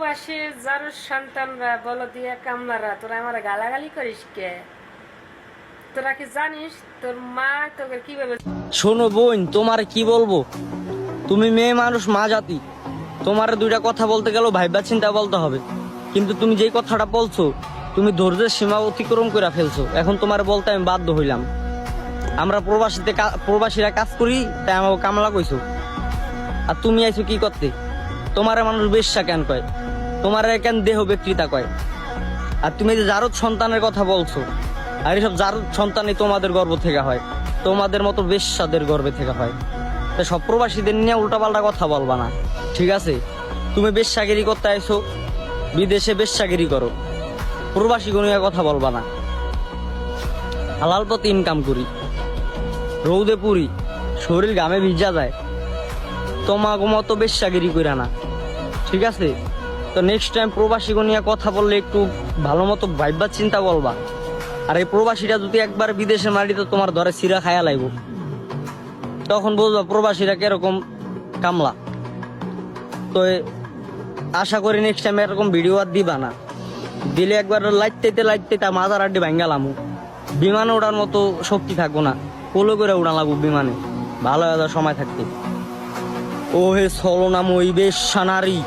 প্রবাসীর যার সন্তানরা বলো দিয়ে কামলারা তোরা আমার গালাগালি করিস কে? তোরা কি জানিস তোর মা তোকে কিভাবে? শোনো বোন, তোমার কি বলবো, তুমি মেয়ে মানুষ, মা জাতি, তোমার দুইটা কথা বলতে গেলেও ভাইবা চিন্তা বলতে হবে। কিন্তু তুমি যেই কথাটা বলছো, তুমি ধৈর্যের সীমা অতিক্রম করে ফেলছো। এখন তোমার বলতে আমি বাধ্য হইলাম। আমরা প্রবাসীরা কাজ করি, তাই আমাকে কামলা কইছো। আর তুমি আইছো কি করতে? তোমার মানুষ বেশ্যা কেন কয়? তোমার কেন দেহ বিক্রেতা কয়? আর তুমি যে জারদ সন্তানের কথা বলছো, আর এসব জারদ সন্তানই তোমাদের গর্ভ থেকে হয়, তোমাদের মতো বেশ্যাদের গর্ভে থেকে হয়। তাই সব প্রবাসীদের নিয়ে উল্টাপাল্টা কথা বলবা না, ঠিক আছে? তুমি বেশ্যাগিরি করতে আইছো, বিদেশে বেশ্যাগিরি করো, প্রবাসী গনিয়া কথা বলবা না। হালাল পথে ইনকাম করি, রৌদে পুরি, শরীর ঘামে ভিজা যায়, তোমাকে মতো বেশ্যাগিরি কইরা না, ঠিক আছে? তো নেক্সট টাইম প্রবাসী গনিয়া কথা বললে একটু ভালো মতো ভাইবার চিন্তা বলবা। আর এই প্রবাসীরা যদি একবার বিদেশে মাটিতে তোমার ধরে সিরা খায়া লাইব, তখন বুঝবা প্রবাসীরা কিরকম কামলা। তো আশা করি নেক্সট টাইম এরকম ভিডিও আর দিবা না। দিলে একবার লাইতে তা মাথার আড্ডি ভাঙ্গালামু। বিমানে ওঠার মতো শক্তি থাকবো না, পোলো করে উড়া লাগবো বিমানে ভালো সময় থাকতে। ও হে ছলনাময়ী বেশ্যা নারী।